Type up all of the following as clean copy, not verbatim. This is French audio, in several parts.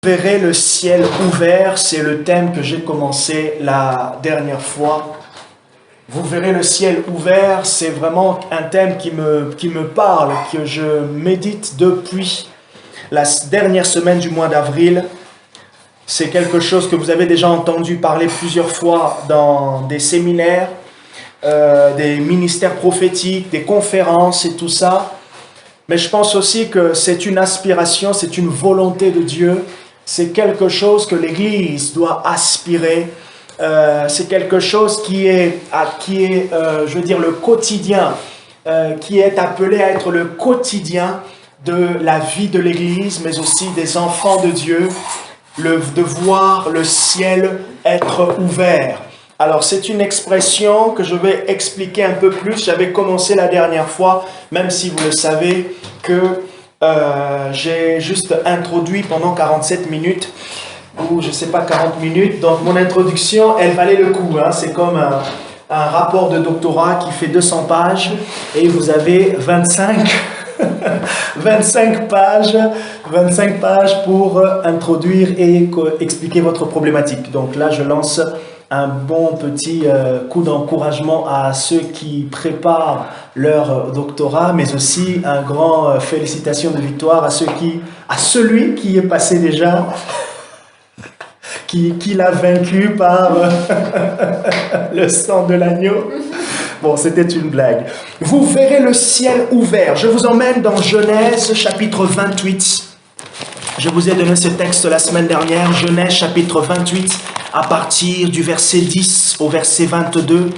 Verrez le ciel ouvert, c'est le thème que j'ai commencé la dernière fois. Vous verrez le ciel ouvert, c'est vraiment un thème qui me parle, que je médite depuis la dernière semaine du mois d'avril. C'est quelque chose que vous avez déjà entendu parler plusieurs fois dans des séminaires, des ministères prophétiques, des conférences et tout ça. Mais je pense aussi que c'est une aspiration, c'est une volonté de Dieu. C'est quelque chose que l'Église doit aspirer. C'est quelque chose qui est je veux dire, le quotidien, qui est appelé à être le quotidien de la vie de l'Église, mais aussi des enfants de Dieu, de voir le ciel être ouvert. Alors, c'est une expression que je vais expliquer un peu plus. J'avais commencé la dernière fois, même si vous le savez, que j'ai juste introduit pendant 47 minutes, ou je ne sais pas, 40 minutes. Donc, mon introduction, elle valait le coup. Hein. C'est comme un rapport de doctorat qui fait 200 pages, et vous avez 25 pages pour introduire et expliquer votre problématique. Donc là, je lance un bon petit coup d'encouragement à ceux qui préparent leur doctorat, mais aussi un grand félicitations de victoire à celui qui est passé déjà, qui l'a vaincu par le sang de l'agneau. Bon, c'était une blague. Vous verrez le ciel ouvert. Je vous emmène dans Genèse chapitre 28. Je vous ai donné ce texte la semaine dernière, Genèse chapitre 28, à partir du verset 10 au verset 22.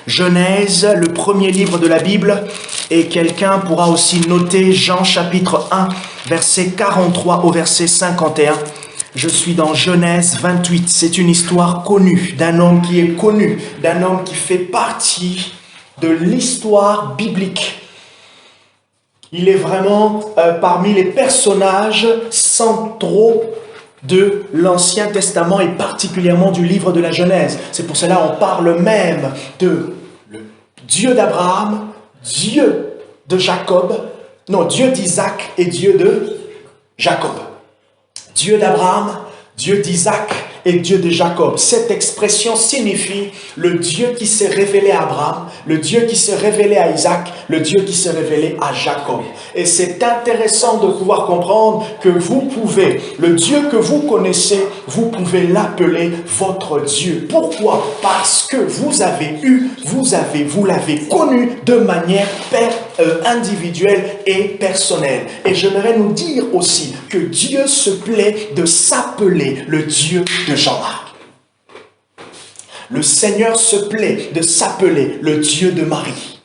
Genèse, le premier livre de la Bible, et quelqu'un pourra aussi noter Jean chapitre 1, verset 43 au verset 51. Je suis dans Genèse 28. C'est une histoire connue, d'un homme qui est connu, d'un homme qui fait partie de l'histoire biblique. Il est vraiment parmi les personnages centraux de l'Ancien Testament et particulièrement du livre de la Genèse. C'est pour cela qu'on parle même de le Dieu d'Abraham, Dieu de Jacob, non, Dieu d'Isaac et Dieu de Jacob. Dieu d'Abraham, Dieu d'Isaac et Dieu de Jacob. Cette expression signifie le Dieu qui s'est révélé à Abraham, le Dieu qui s'est révélé à Isaac, le Dieu qui s'est révélé à Jacob. Et c'est intéressant de pouvoir comprendre que vous pouvez, le Dieu que vous connaissez, vous pouvez l'appeler votre Dieu. Pourquoi? Parce que vous l'avez connu de manière individuelle et personnelle. Et j'aimerais nous dire aussi que Dieu se plaît de s'appeler le Dieu de Jean-Marc. Le Seigneur se plaît de s'appeler le Dieu de Marie.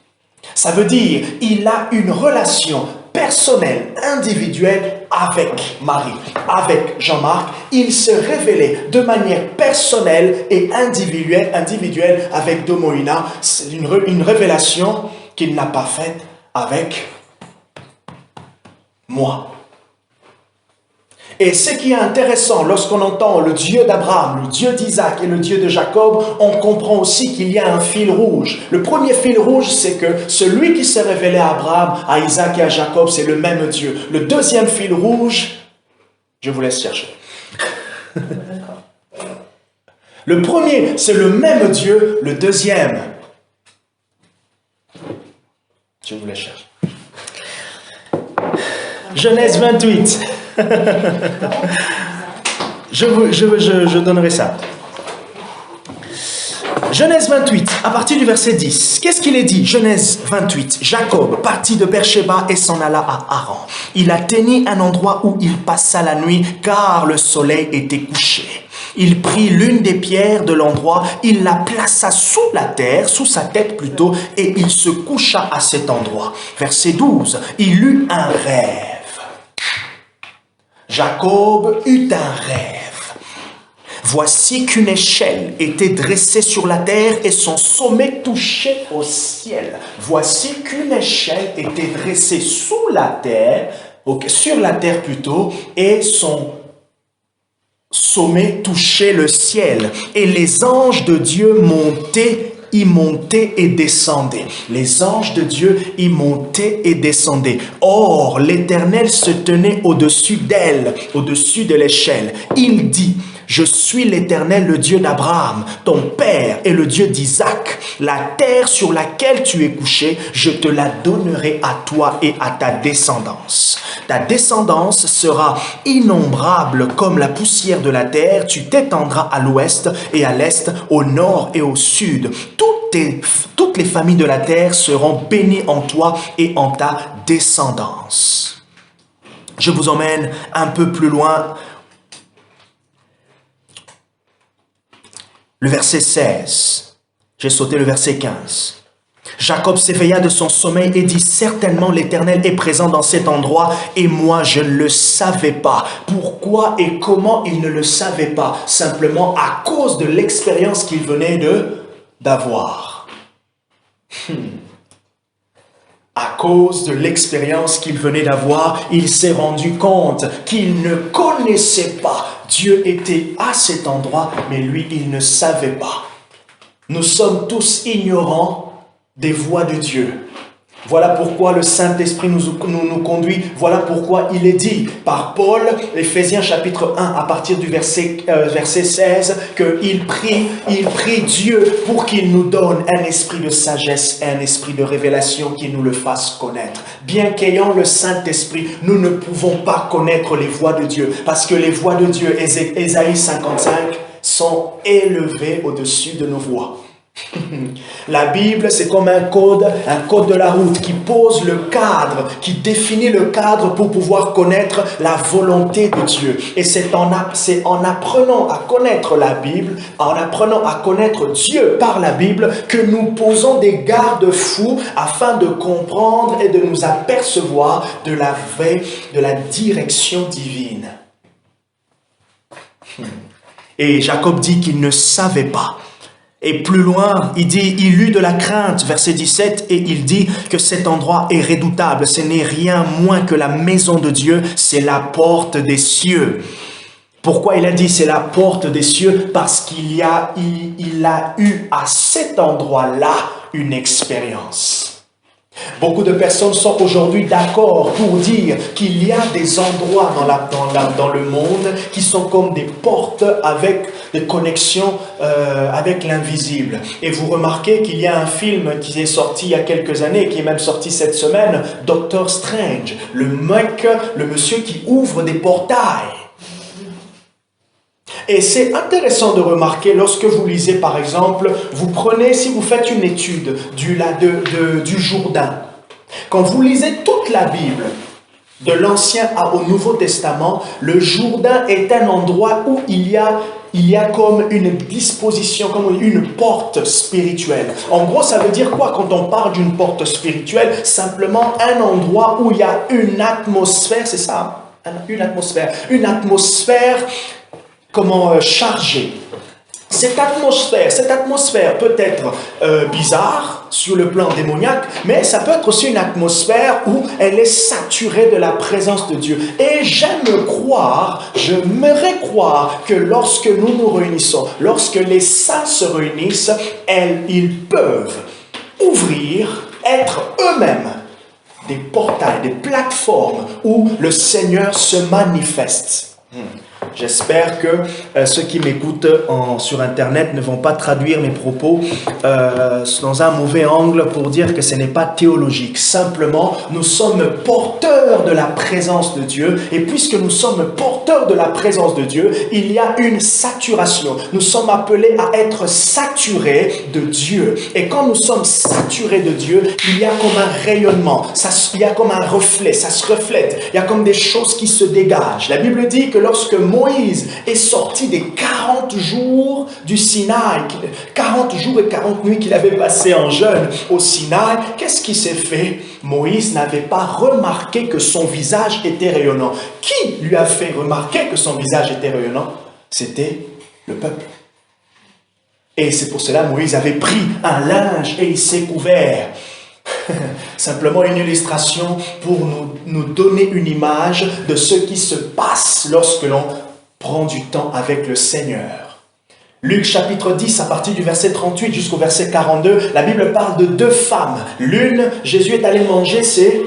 Ça veut dire il a une relation personnelle, individuelle avec Marie, avec Jean-Marc. Il se révélait de manière personnelle et individuelle avec Domoïna. C'est une révélation qu'il n'a pas faite avec moi. Et ce qui est intéressant, lorsqu'on entend le Dieu d'Abraham, le Dieu d'Isaac et le Dieu de Jacob, on comprend aussi qu'il y a un fil rouge. Le premier fil rouge, c'est que celui qui s'est révélé à Abraham, à Isaac et à Jacob, c'est le même Dieu. Le deuxième fil rouge, je vous laisse chercher. Le premier, c'est le même Dieu. Le deuxième, je vous laisse chercher. Genèse 28. Je donnerai ça. Genèse 28, à partir du verset 10. Qu'est-ce qu'il est dit? Genèse 28. Jacob partit de Beersheba et s'en alla à Haran. Il atteignit un endroit où il passa la nuit, car le soleil était couché. Il prit l'une des pierres de l'endroit, il la plaça sous la terre, sous sa tête plutôt, et il se coucha à cet endroit. Verset 12. Il eut un rêve. Jacob eut un rêve. Voici qu'une échelle était dressée sur la terre et son sommet touchait au ciel. Voici qu'une échelle était dressée sous la terre, sur la terre plutôt, et son sommet touchait le ciel. Et les anges de Dieu montaient y montaient et descendaient. Les anges de Dieu y montaient et descendaient. Or, l'Éternel se tenait au-dessus d'elle, au-dessus de l'échelle. Il dit: je suis l'Éternel, le Dieu d'Abraham, ton père, et le Dieu d'Isaac. La terre sur laquelle tu es couché, je te la donnerai à toi et à ta descendance. Ta descendance sera innombrable comme la poussière de la terre. Tu t'étendras à l'ouest et à l'est, au nord et au sud. Toutes les familles de la terre seront bénies en toi et en ta descendance. Je vous emmène un peu plus loin. Le verset 16, j'ai sauté le verset 15. Jacob s'éveilla de son sommeil et dit: certainement l'Éternel est présent dans cet endroit et moi je ne le savais pas. Pourquoi et comment il ne le savait pas? Simplement à cause de l'expérience qu'il venait d'avoir. À cause de l'expérience qu'il venait d'avoir, il s'est rendu compte qu'il ne connaissait pas. Dieu était à cet endroit, mais lui, il ne savait pas. Nous sommes tous ignorants des voies de Dieu. Voilà pourquoi le Saint-Esprit nous conduit. Voilà pourquoi il est dit par Paul, Éphésiens chapitre 1, à partir du verset 16, qu'il prie Dieu pour qu'il nous donne un esprit de sagesse et un esprit de révélation qui nous le fasse connaître. Bien qu'ayant le Saint-Esprit, nous ne pouvons pas connaître les voies de Dieu, parce que les voies de Dieu, Ésaïe 55, sont élevées au-dessus de nos voies. La Bible, c'est comme un code de la route qui pose le cadre, qui définit le cadre pour pouvoir connaître la volonté de Dieu. Et c'est en apprenant à connaître la Bible, en apprenant à connaître Dieu par la Bible, que nous posons des garde-fous afin de comprendre et de nous apercevoir de la direction divine. Et Jacob dit qu'il ne savait pas. Et plus loin, il dit, il eut de la crainte, verset 17, et il dit que cet endroit est redoutable. Ce n'est rien moins que la maison de Dieu, c'est la porte des cieux. Pourquoi il a dit c'est la porte des cieux? Parce qu'il a eu à cet endroit-là une expérience. Beaucoup de personnes sont aujourd'hui d'accord pour dire qu'il y a des endroits dans le monde qui sont comme des portes avec des connexions avec l'invisible. Et vous remarquez qu'il y a un film qui est sorti il y a quelques années, qui est même sorti cette semaine, Doctor Strange, le monsieur qui ouvre des portails. Et c'est intéressant de remarquer lorsque vous lisez, par exemple, si vous faites une étude du Jourdain, quand vous lisez toute la Bible, de l'Ancien au Nouveau Testament, le Jourdain est un endroit où il y a comme une disposition, comme une porte spirituelle. En gros, ça veut dire quoi quand on parle d'une porte spirituelle? Simplement un endroit où il y a une atmosphère, c'est ça, une atmosphère chargée. Cette atmosphère peut être bizarre sur le plan démoniaque, mais ça peut être aussi une atmosphère où elle est saturée de la présence de Dieu. Et j'aimerais croire que lorsque nous nous réunissons, lorsque les saints se réunissent, ils peuvent être eux-mêmes des portails, des plateformes où le Seigneur se manifeste. J'espère que ceux qui m'écoutent sur Internet ne vont pas traduire mes propos dans un mauvais angle pour dire que ce n'est pas théologique. Simplement, nous sommes porteurs de la présence de Dieu. Et puisque nous sommes porteurs de la présence de Dieu, il y a une saturation. Nous sommes appelés à être saturés de Dieu. Et quand nous sommes saturés de Dieu, il y a comme un rayonnement. Il y a comme un reflet, ça se reflète. Il y a comme des choses qui se dégagent. La Bible dit que lorsque Moïse est sorti des 40 jours du Sinaï, 40 jours et 40 nuits qu'il avait passé en jeûne au Sinaï, qu'est-ce qui s'est fait? Moïse n'avait pas remarqué que son visage était rayonnant. Qui lui a fait remarquer que son visage était rayonnant? C'était le peuple. Et c'est pour cela que Moïse avait pris un linge et il s'est couvert. Simplement une illustration pour nous donner une image de ce qui se passe lorsque l'on prend du temps avec le Seigneur. Luc chapitre 10, à partir du verset 38 jusqu'au verset 42, la Bible parle de deux femmes. L'une, Jésus est allé manger, c'est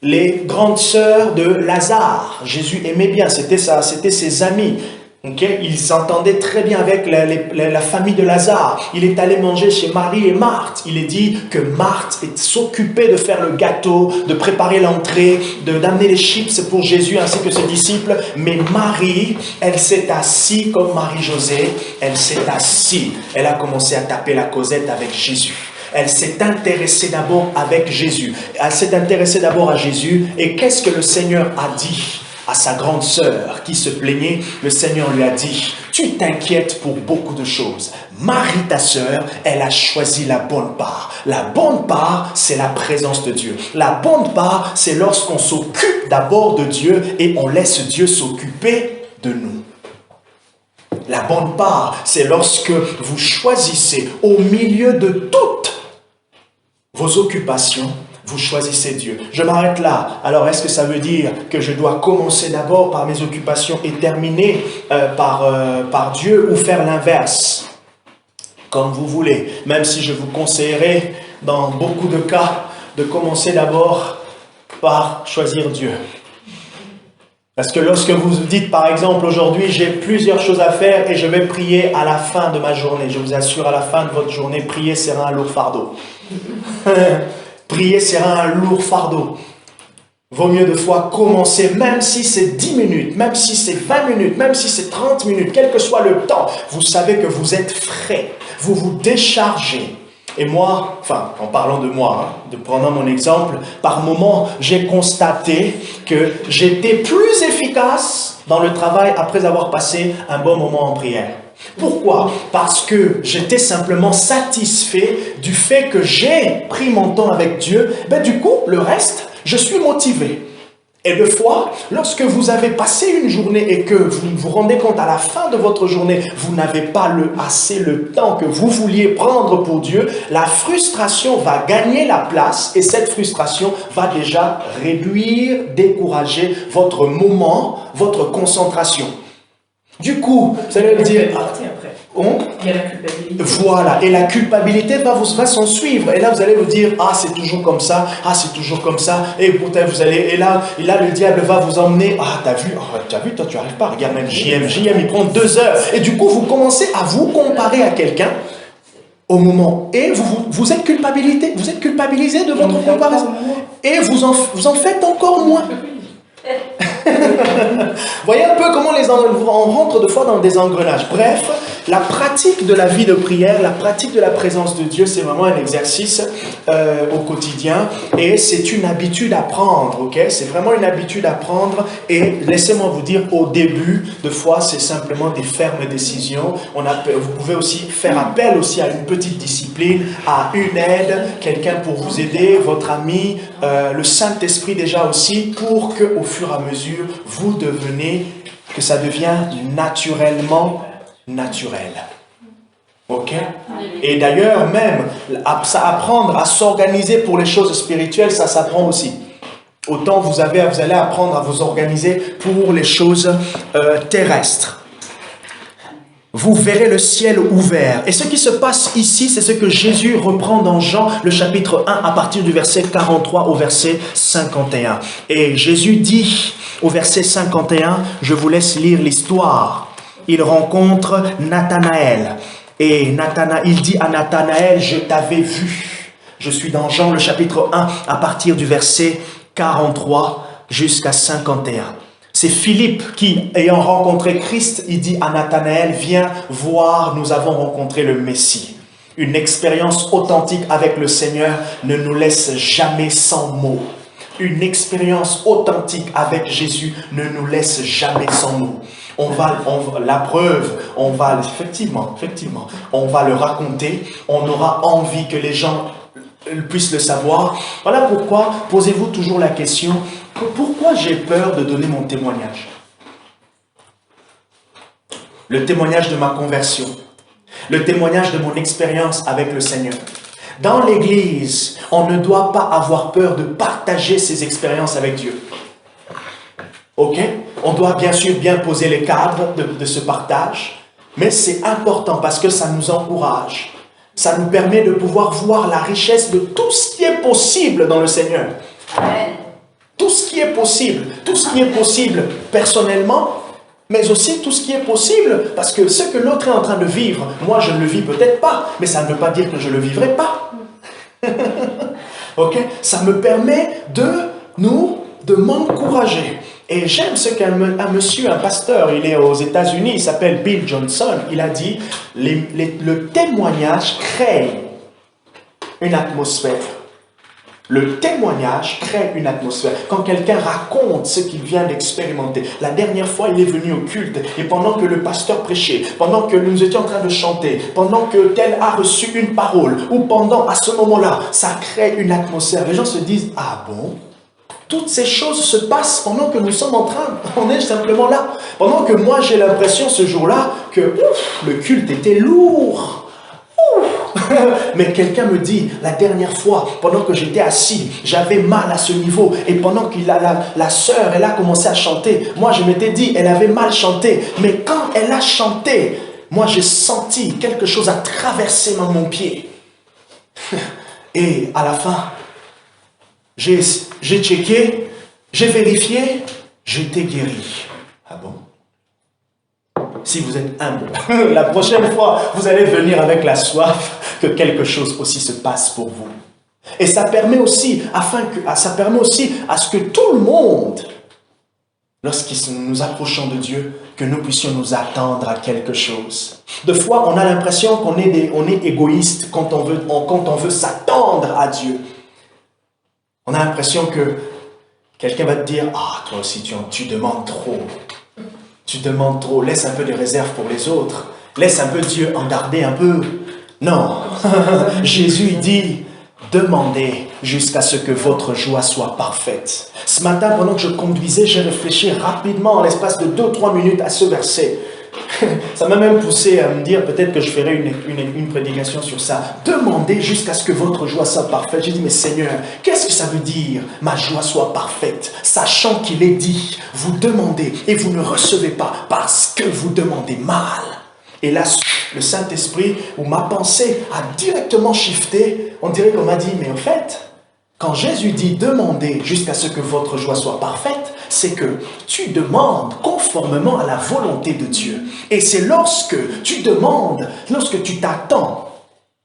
les grandes sœurs de Lazare. Jésus aimait bien, c'était ses amis. Okay? Il s'entendait très bien avec la famille de Lazare. Il est allé manger chez Marie et Marthe. Il est dit que Marthe s'occupait de faire le gâteau, de préparer l'entrée, d'amener les chips pour Jésus ainsi que ses disciples. Mais Marie, elle s'est assise comme Marie-Josée. Elle s'est assise. Elle a commencé à taper la causette avec Jésus. Elle s'est intéressée d'abord avec Jésus. Elle s'est intéressée d'abord à Jésus. Et qu'est-ce que le Seigneur a dit à sa grande sœur qui se plaignait? Le Seigneur lui a dit, tu t'inquiètes pour beaucoup de choses. Marie, ta sœur, elle a choisi la bonne part. La bonne part, c'est la présence de Dieu. La bonne part, c'est lorsqu'on s'occupe d'abord de Dieu et on laisse Dieu s'occuper de nous. La bonne part, c'est lorsque vous choisissez au milieu de toutes vos occupations, vous choisissez Dieu. Je m'arrête là. Alors, est-ce que ça veut dire que je dois commencer d'abord par mes occupations et terminer par Dieu, ou faire l'inverse? Comme vous voulez. Même si je vous conseillerais, dans beaucoup de cas, de commencer d'abord par choisir Dieu. Parce que lorsque vous dites, par exemple, aujourd'hui, j'ai plusieurs choses à faire et je vais prier à la fin de ma journée. Je vous assure, à la fin de votre journée, prier sera un lourd fardeau. Prier sera un lourd fardeau. Vaut mieux de fois commencer, même si c'est 10 minutes, même si c'est 20 minutes, même si c'est 30 minutes, quel que soit le temps, vous savez que vous êtes frais, vous vous déchargez. Et moi, enfin, en parlant de moi, de prendre mon exemple, par moment, j'ai constaté que j'étais plus efficace dans le travail après avoir passé un bon moment en prière. Pourquoi? Parce que j'étais simplement satisfait du fait que j'ai pris mon temps avec Dieu. Ben, du coup, le reste, je suis motivé. Et des fois, lorsque vous avez passé une journée et que vous vous rendez compte à la fin de votre journée, vous n'avez pas assez le temps que vous vouliez prendre pour Dieu, la frustration va gagner la place et cette frustration va déjà réduire, décourager votre moment, votre concentration. Du coup, vous allez me dire... Il y a la culpabilité. Voilà, et la culpabilité va s'en suivre. Et là, vous allez vous dire, ah, c'est toujours comme ça, ah, c'est toujours comme ça. Et peut-être vous allez, et là, le diable va vous emmener, ah, t'as vu, toi, tu n'arrives pas, regarde même JM, il prend 2 heures. Et du coup, vous commencez à vous comparer à quelqu'un au moment. Et vous êtes culpabilisé de votre comparaison. Et vous en faites encore moins. Voyez un peu comment on rentre de fois dans des engrenages. Bref, la pratique de la vie de prière, la pratique de la présence de Dieu, c'est vraiment un exercice au quotidien et c'est une habitude à prendre, ok? C'est vraiment une habitude à prendre et laissez-moi vous dire, au début, de fois, c'est simplement des fermes décisions. Vous pouvez aussi faire appel aussi à une petite discipline, à une aide, quelqu'un pour vous aider, votre ami, le Saint-Esprit déjà aussi, pour que au fur et à mesure, vous devenez, que ça devient naturellement naturel. Ok? Et d'ailleurs, même, apprendre à s'organiser pour les choses spirituelles, ça s'apprend aussi. Autant vous allez apprendre à vous organiser pour les choses terrestres. Vous verrez le ciel ouvert. Et ce qui se passe ici, c'est ce que Jésus reprend dans Jean, le chapitre 1, à partir du verset 43 au verset 51. Et Jésus dit au verset 51, je vous laisse lire l'histoire. Il rencontre Nathanaël. Et il dit à Nathanaël, je t'avais vu. Je suis dans Jean, le chapitre 1, à partir du verset 43 jusqu'à 51. C'est Philippe qui, ayant rencontré Christ, il dit à Nathanaël, viens voir, nous avons rencontré le Messie. Une expérience authentique avec le Seigneur ne nous laisse jamais sans mots. Une expérience authentique avec Jésus ne nous laisse jamais sans mots. La preuve, effectivement, on va le raconter, on aura envie que les gens puissent le savoir. Voilà pourquoi, posez-vous toujours la question, pourquoi j'ai peur de donner mon témoignage? Le témoignage de ma conversion, le témoignage de mon expérience avec le Seigneur. Dans l'Église, on ne doit pas avoir peur de partager ses expériences avec Dieu. Ok? On doit bien sûr bien poser les cadres de ce partage. Mais c'est important parce que ça nous encourage. Ça nous permet de pouvoir voir la richesse de tout ce qui est possible dans le Seigneur. Amen. Tout ce qui est possible. Tout ce qui est possible personnellement, mais aussi tout ce qui est possible, parce que ce que l'autre est en train de vivre, moi je ne le vis peut-être pas, mais ça ne veut pas dire que je ne le vivrai pas. Ok? Ça me permet de m'encourager. Et j'aime ce qu'un monsieur, un pasteur, il est aux États-Unis, il s'appelle Bill Johnson, il a dit, le témoignage crée une atmosphère. Le témoignage crée une atmosphère. Quand quelqu'un raconte ce qu'il vient d'expérimenter. La dernière fois, il est venu au culte et pendant que le pasteur prêchait, pendant que nous étions en train de chanter, pendant que tel a reçu une parole, ou pendant, à ce moment-là, ça crée une atmosphère. Les gens se disent, ah bon? Toutes ces choses se passent pendant que nous sommes en train, on est simplement là. Pendant que moi, j'ai l'impression ce jour-là que le culte était lourd. Mais quelqu'un me dit, la dernière fois, pendant que j'étais assis, j'avais mal à ce niveau. Et pendant que la sœur, elle a commencé à chanter, moi je m'étais dit, elle avait mal chanté. Mais quand elle a chanté, moi j'ai senti quelque chose à traverser dans mon pied. Et à la fin, j'ai checké, j'ai vérifié, j'étais guéri. Ah bon? Si vous êtes humble, la prochaine fois, vous allez venir avec la soif que quelque chose aussi se passe pour vous. Et ça permet aussi, à ce que tout le monde, lorsqu'ils nous approchons de Dieu, que nous puissions nous attendre à quelque chose. Des fois, on a l'impression qu'on est égoïste quand on veut s'attendre à Dieu. On a l'impression que quelqu'un va te dire, ah, toi aussi, tu demandes trop. Tu demandes trop, laisse un peu de réserve pour les autres. Laisse un peu Dieu en garder un peu. Non, Jésus dit, demandez jusqu'à ce que votre joie soit parfaite. Ce matin, pendant que je conduisais, j'ai réfléchi rapidement en l'espace de 2-3 minutes à ce verset. Ça m'a même poussé à me dire, peut-être que je ferai une prédication sur ça. Demandez jusqu'à ce que votre joie soit parfaite. J'ai dit, mais Seigneur, qu'est-ce que ça veut dire, ma joie soit parfaite? Sachant qu'il est dit, vous demandez et vous ne recevez pas parce que vous demandez mal. Et là, le Saint-Esprit, ou ma pensée a directement shifté. On dirait qu'on m'a dit, mais en fait, quand Jésus dit demandez jusqu'à ce que votre joie soit parfaite, c'est que tu demandes conformément à la volonté de Dieu. Et c'est lorsque tu demandes, lorsque tu t'attends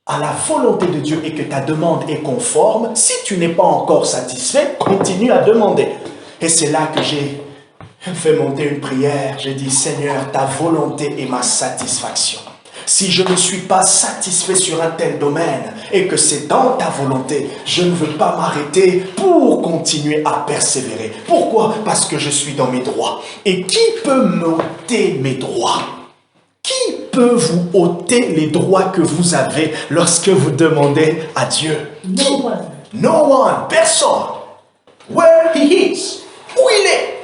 à la volonté de Dieu et que ta demande est conforme, si tu n'es pas encore satisfait, continue à demander. Et c'est là que j'ai fait monter une prière. J'ai dit, Seigneur, ta volonté est ma satisfaction. Si je ne suis pas satisfait sur un tel domaine et que c'est dans ta volonté, je ne veux pas m'arrêter pour continuer à persévérer. Pourquoi? Parce que je suis dans mes droits. Et qui peut m'ôter mes droits? Qui peut vous ôter les droits que vous avez lorsque vous demandez à Dieu? No one. No one. Personne. Where he is. Où il est?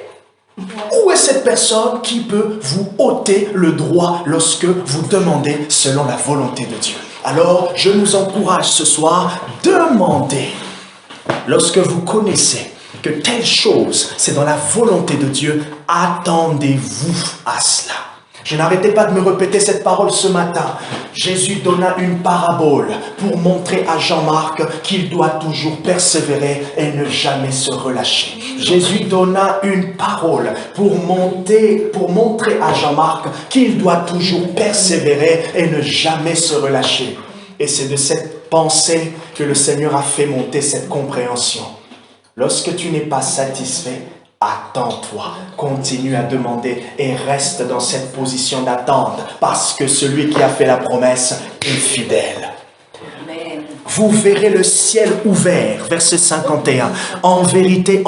Où est cette personne qui peut vous ôter le droit lorsque vous demandez selon la volonté de Dieu? Alors, je nous encourage ce soir, demandez. Lorsque vous connaissez que telle chose, c'est dans la volonté de Dieu, attendez-vous à cela. Je n'arrêtais pas de me répéter cette parole ce matin. Jésus donna une parabole pour montrer à Jean-Marc qu'il doit toujours persévérer et ne jamais se relâcher. Jésus donna une parole pour montrer à Jean-Marc qu'il doit toujours persévérer et ne jamais se relâcher. Et c'est de cette pensée que le Seigneur a fait monter cette compréhension. Lorsque tu n'es pas satisfait, attends-toi, continue à demander et reste dans cette position d'attente parce que celui qui a fait la promesse est fidèle. Amen. Vous verrez le ciel ouvert, verset 51. En vérité,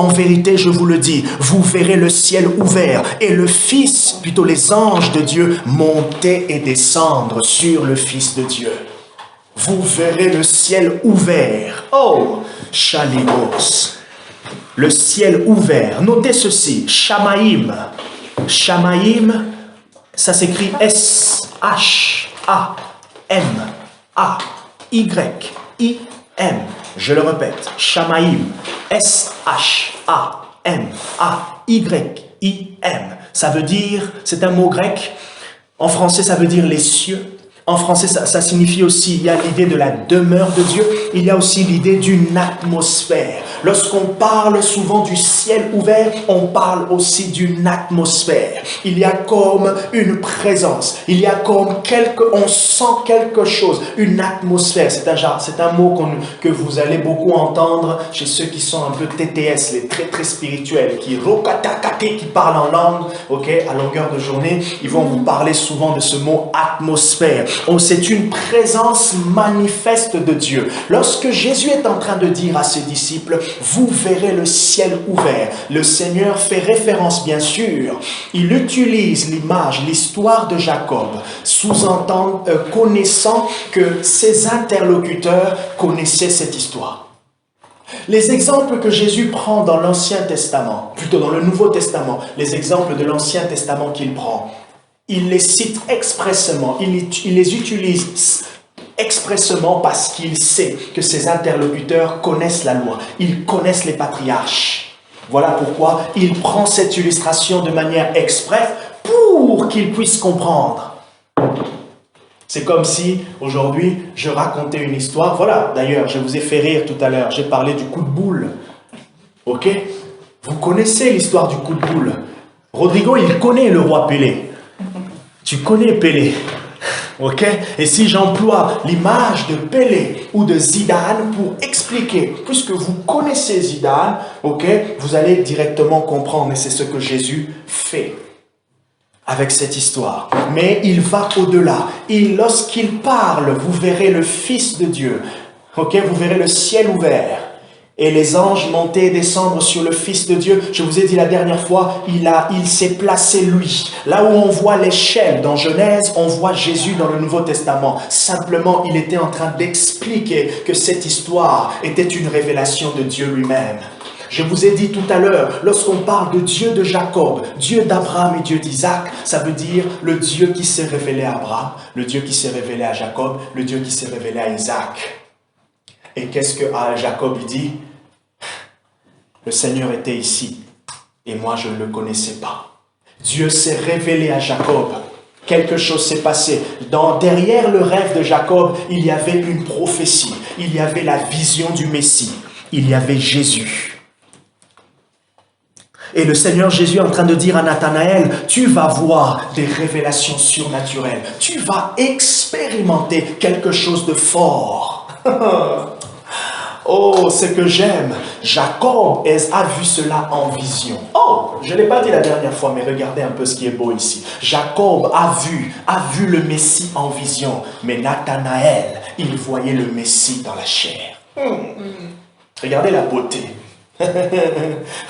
je vous le dis, vous verrez le ciel ouvert et le Fils, plutôt les anges de Dieu, monter et descendre sur le Fils de Dieu. Vous verrez le ciel ouvert. Oh, Chalimos. Le ciel ouvert. Notez ceci, Shamaïm. Shamaïm, ça s'écrit S-H-A-M-A-Y-I-M. Je le répète, Shamaïm. S-H-A-M-A-Y-I-M. Ça veut dire, c'est un mot grec. En français, ça veut dire les cieux. En français, ça signifie aussi, il y a l'idée de la demeure de Dieu, il y a aussi l'idée d'une atmosphère. Lorsqu'on parle souvent du ciel ouvert, on parle aussi d'une atmosphère. Il y a comme une présence, il y a comme on sent quelque chose, une atmosphère. C'est un mot que vous allez beaucoup entendre chez ceux qui sont un peu TTS, les très très spirituels, qui parlent en langue, ok, à longueur de journée, ils vont vous parler souvent de ce mot atmosphère. C'est une présence manifeste de Dieu. Lorsque Jésus est en train de dire à ses disciples, vous verrez le ciel ouvert, le Seigneur fait référence, bien sûr, il utilise l'image, l'histoire de Jacob, connaissant que ses interlocuteurs connaissaient cette histoire. Les exemples que Jésus prend dans l'Ancien Testament, plutôt dans le Nouveau Testament, les exemples de l'Ancien Testament qu'il prend, il les cite expressément, il les utilise expressément parce qu'il sait que ses interlocuteurs connaissent la loi, ils connaissent les patriarches. Voilà pourquoi il prend cette illustration de manière expresse pour qu'ils puissent comprendre. C'est comme si, aujourd'hui, je racontais une histoire. Voilà, d'ailleurs, je vous ai fait rire tout à l'heure, j'ai parlé du coup de boule. Ok? Vous connaissez l'histoire du coup de boule. Rodrigo, il connaît le roi Pelé. Tu connais Pelé, ok? Et si j'emploie l'image de Pelé ou de Zidane pour expliquer, puisque vous connaissez Zidane, ok, vous allez directement comprendre, et c'est ce que Jésus fait avec cette histoire. Mais il va au-delà. Lorsqu'il parle, vous verrez le Fils de Dieu, ok? Vous verrez le ciel ouvert. Et les anges monter et descendre sur le Fils de Dieu. Je vous ai dit la dernière fois, il s'est placé lui. Là où on voit l'échelle dans Genèse, on voit Jésus dans le Nouveau Testament. Simplement, il était en train d'expliquer que cette histoire était une révélation de Dieu lui-même. Je vous ai dit tout à l'heure, lorsqu'on parle de Dieu de Jacob, Dieu d'Abraham et Dieu d'Isaac, ça veut dire le Dieu qui s'est révélé à Abraham, le Dieu qui s'est révélé à Jacob, le Dieu qui s'est révélé à Isaac. Et qu'est-ce que Jacob dit? Le Seigneur était ici et moi je ne le connaissais pas. Dieu s'est révélé à Jacob. Quelque chose s'est passé. Derrière le rêve de Jacob, il y avait une prophétie. Il y avait la vision du Messie. Il y avait Jésus. Et le Seigneur Jésus est en train de dire à Nathanaël, tu vas voir des révélations surnaturelles. Tu vas expérimenter quelque chose de fort. Oh, ce que j'aime, Jacob a vu cela en vision. Oh, je ne l'ai pas dit la dernière fois, mais regardez un peu ce qui est beau ici. Jacob a vu le Messie en vision, mais Nathanaël, il voyait le Messie dans la chair. Regardez la beauté.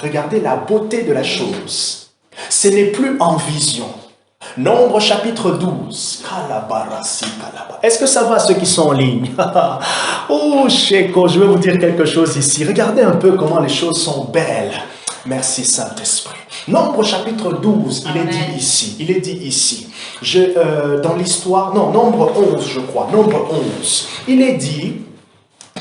Regardez la beauté de la chose. Ce n'est plus en vision. Nombre chapitre 12. Est-ce que ça va ceux qui sont en ligne? Oh, Sheko, je vais vous dire quelque chose ici. Regardez un peu comment les choses sont belles. Merci Saint-Esprit. Nombre chapitre 12, il est dit ici. Dans l'histoire, non, nombre 11 je crois, nombre 11. Il est dit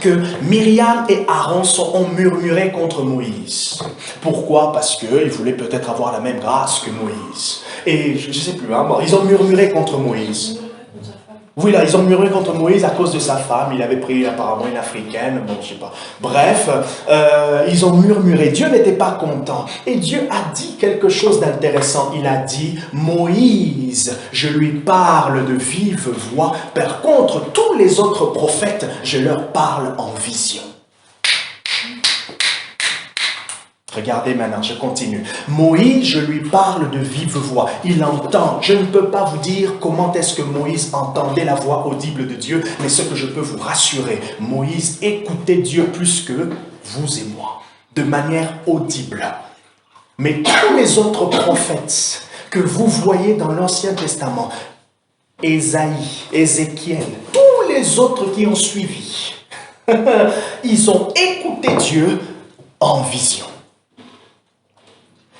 que Myriam et Aaron ont murmuré contre Moïse. Pourquoi? Parce qu'ils voulaient peut-être avoir la même grâce que Moïse. Et je ne sais plus, hein, ils ont murmuré contre Moïse. Oui, là, ils ont murmuré contre Moïse à cause de sa femme. Il avait pris apparemment une africaine, bon, je sais pas. Bref, ils ont murmuré. Dieu n'était pas content. Et Dieu a dit quelque chose d'intéressant. Il a dit, Moïse, je lui parle de vive voix. Par contre, tous les autres prophètes, je leur parle en vision. Regardez maintenant, je continue. Moïse, je lui parle de vive voix. Il entend. Je ne peux pas vous dire comment est-ce que Moïse entendait la voix audible de Dieu, mais ce que je peux vous rassurer, Moïse écoutait Dieu plus que vous et moi, de manière audible. Mais tous les autres prophètes que vous voyez dans l'Ancien Testament, Ésaïe, Ézéchiel, tous les autres qui ont suivi, ils ont écouté Dieu en vision.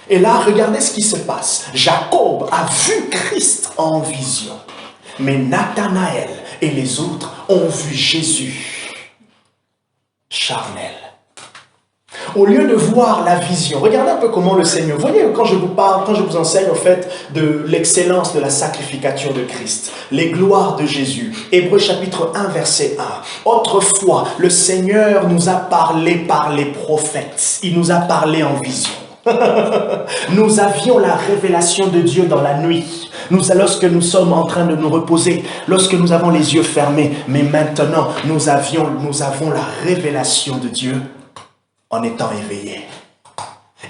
Et là, regardez ce qui se passe. Jacob a vu Christ en vision. Mais Nathanaël et les autres ont vu Jésus charnel. Au lieu de voir la vision, regardez un peu comment le Seigneur, voyez quand je vous parle, quand je vous enseigne au fait de l'excellence de la sacrificature de Christ, les gloires de Jésus. Hébreux chapitre 1 verset 1. Autrefois, le Seigneur nous a parlé par les prophètes, il nous a parlé en vision. Nous avions la révélation de Dieu dans la nuit. Lorsque nous sommes en train de nous reposer, lorsque nous avons les yeux fermés, mais maintenant nous avons la révélation de Dieu en étant éveillés.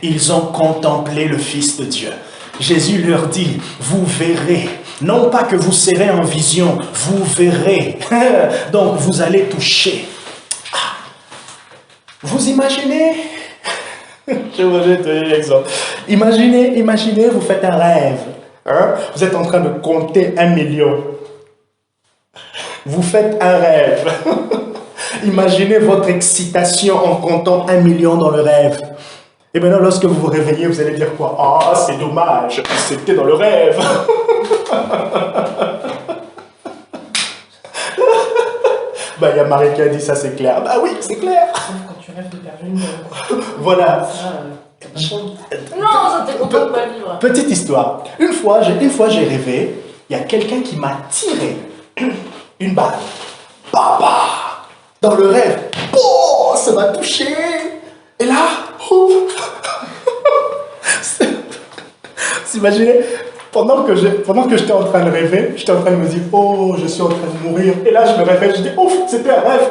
Ils ont contemplé le Fils de Dieu. Jésus leur dit, vous verrez, non pas que vous serez en vision, vous verrez. Donc vous allez toucher. Vous imaginez? Je vais te donner l'exemple. Imaginez, vous faites un rêve. Hein? Vous êtes en train de compter 1 million. Vous faites un rêve. Imaginez votre excitation en comptant 1 million dans le rêve. Et maintenant, lorsque vous vous réveillez, vous allez dire quoi? Ah, c'est dommage, c'était dans le rêve. Bah, il y a Marie qui a dit ça, c'est clair. Bah oui, c'est clair. Quand tu rêves de perdre une voilà. Non, ça t'est content de pas vivre. Petite histoire. Une fois, j'ai rêvé, il y a quelqu'un qui m'a tiré une balle. Papa! Dans le rêve. Oh, ça m'a touché. Et là, vous imaginez, pendant que j'étais en train de rêver, j'étais en train de me dire, oh, je suis en train de mourir. Et là, je me réveille, je dis, oh, c'était un rêve.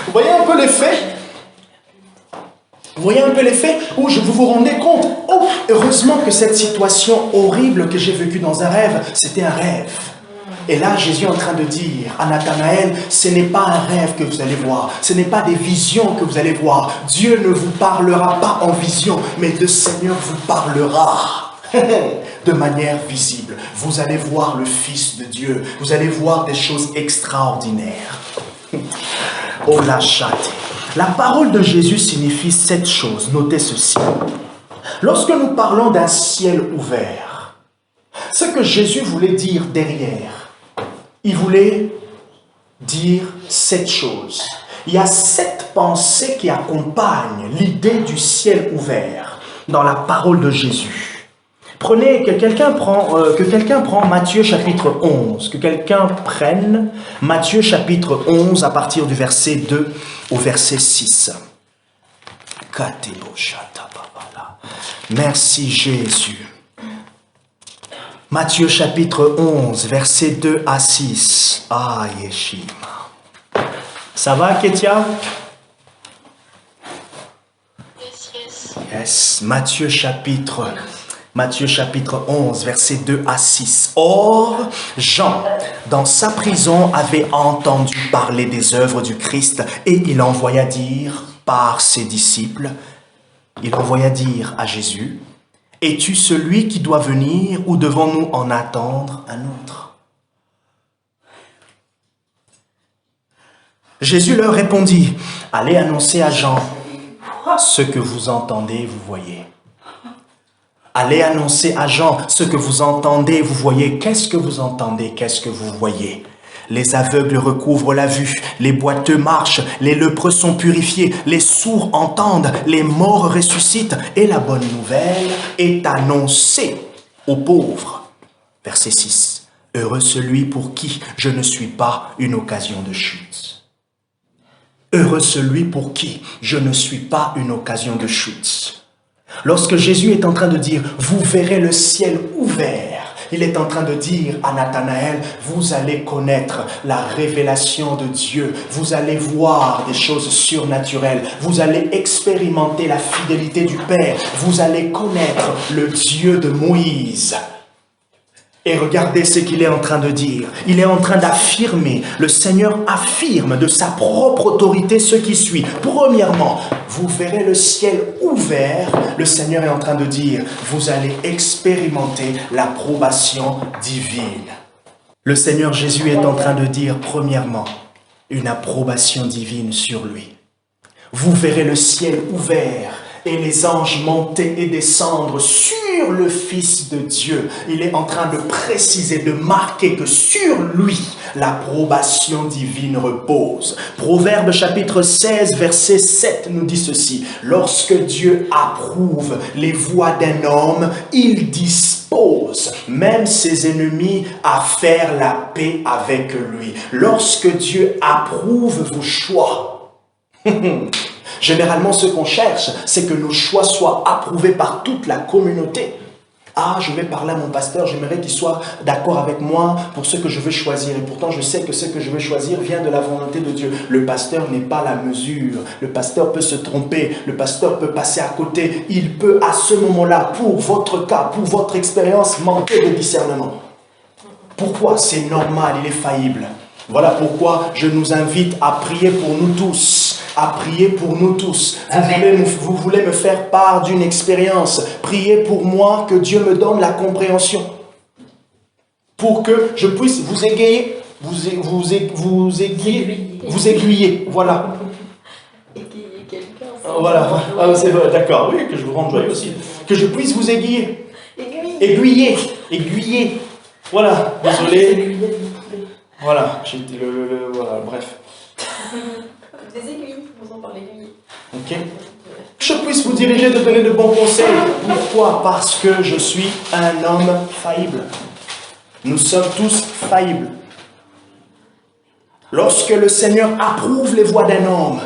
Vous voyez un peu l'effet? Vous voyez un peu l'effet où vous vous rendez compte? Oh, heureusement que cette situation horrible que j'ai vécue dans un rêve, c'était un rêve. Et là, Jésus est en train de dire à Nathanaël, ce n'est pas un rêve que vous allez voir, ce n'est pas des visions que vous allez voir. Dieu ne vous parlera pas en vision, mais le Seigneur vous parlera de manière visible. Vous allez voir le Fils de Dieu, vous allez voir des choses extraordinaires. Oh la chatte. La parole de Jésus signifie 7 choses. Notez ceci. Lorsque nous parlons d'un ciel ouvert, ce que Jésus voulait dire derrière, il voulait dire 7 choses. Il y a 7 pensées qui accompagnent l'idée du ciel ouvert dans la parole de Jésus. Prenez, que quelqu'un prend Matthieu chapitre 11, que quelqu'un prenne Matthieu chapitre 11 à partir du verset 2 au verset 6. Merci Jésus. Matthieu chapitre 11, verset 2 à 6. Ah, Yeshima. Ça va, Kétia? Yes. Matthieu chapitre 11, versets 2 à 6. Or, Jean, dans sa prison, avait entendu parler des œuvres du Christ et il envoya dire par ses disciples, il envoya dire à Jésus, « Es-tu celui qui doit venir ou devons-nous en attendre un autre ?» Jésus leur répondit, « Allez annoncer à Jean ce que vous entendez, vous voyez. » Allez annoncer à Jean ce que vous entendez, vous voyez. Qu'est-ce que vous entendez? Qu'est-ce que vous voyez? Les aveugles recouvrent la vue, les boiteux marchent, les lépreux sont purifiés, les sourds entendent, les morts ressuscitent, et la bonne nouvelle est annoncée aux pauvres. Verset 6. Heureux celui pour qui je ne suis pas une occasion de chute. Heureux celui pour qui je ne suis pas une occasion de chute. Lorsque Jésus est en train de dire, vous verrez le ciel ouvert, il est en train de dire à Nathanaël, vous allez connaître la révélation de Dieu, vous allez voir des choses surnaturelles, vous allez expérimenter la fidélité du Père, vous allez connaître le Dieu de Moïse. Et regardez ce qu'il est en train de dire. Il est en train d'affirmer, le Seigneur affirme de sa propre autorité ce qui suit. Premièrement, vous verrez le ciel ouvert. Le Seigneur est en train de dire, vous allez expérimenter l'approbation divine. Le Seigneur Jésus est en train de dire, premièrement, une approbation divine sur lui. Vous verrez le ciel ouvert et les anges monter et descendre sur le Fils de Dieu. Il est en train de préciser, de marquer que sur lui, l'approbation divine repose. Proverbe chapitre 16, verset 7 nous dit ceci. Lorsque Dieu approuve les voies d'un homme, il dispose même ses ennemis à faire la paix avec lui. Lorsque Dieu approuve vos choix, généralement ce qu'on cherche, c'est que nos choix soient approuvés par toute la communauté. Ah, je vais parler à mon pasteur, j'aimerais qu'il soit d'accord avec moi pour ce que je veux choisir. Et pourtant, je sais que ce que je veux choisir vient de la volonté de Dieu. Le pasteur n'est pas la mesure. Le pasteur peut se tromper. Le pasteur peut passer à côté. Il peut, à ce moment-là, pour votre cas, pour votre expérience, manquer de discernement. Pourquoi? C'est normal, il est faillible. Voilà pourquoi je nous invite à prier pour nous tous. À prier pour nous tous. Vous voulez me faire part d'une expérience. Priez pour moi, que Dieu me donne la compréhension. Pour que je puisse vous égayer, vous aiguiller. Voilà. Égayer quelqu'un. Voilà. Ah, c'est vrai, d'accord. Oui, que je vous rende joyeux aussi. Que je puisse vous aiguiller. Aiguiller. Voilà. Désolé. Voilà. Voilà, bref. Des aiguilles, on en parle d'aiguilles. Ok. Je puisse vous diriger, de donner de bons conseils. Pourquoi? Parce que je suis un homme faillible. Nous sommes tous faillibles. Lorsque le Seigneur approuve les voies d'un homme,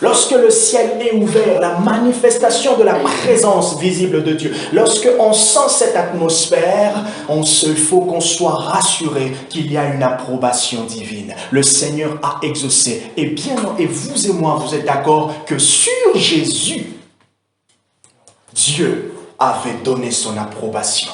lorsque le ciel est ouvert, la manifestation de la présence visible de Dieu, lorsque on sent cette atmosphère, il faut qu'on soit rassuré qu'il y a une approbation divine. Le Seigneur a exaucé. Et vous et moi, vous êtes d'accord que sur Jésus, Dieu avait donné son approbation.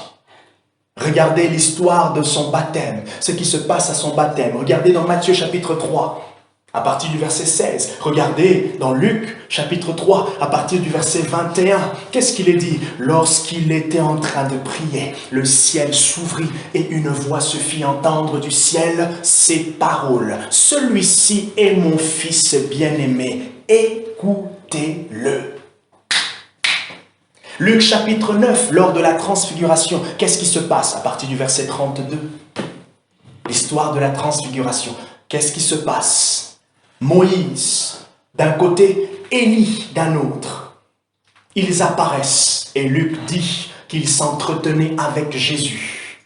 Regardez l'histoire de son baptême, ce qui se passe à son baptême. Regardez dans Matthieu chapitre 3. À partir du verset 16, regardez dans Luc, chapitre 3, à partir du verset 21, qu'est-ce qu'il est dit? Lorsqu'il était en train de prier, le ciel s'ouvrit et une voix se fit entendre du ciel, ces paroles. Celui-ci est mon fils bien-aimé, écoutez-le. Luc chapitre 9, lors de la transfiguration, qu'est-ce qui se passe? À partir du verset 32, l'histoire de la transfiguration, qu'est-ce qui se passe? Moïse d'un côté, Élie d'un autre. Ils apparaissent et Luc dit qu'ils s'entretenaient avec Jésus.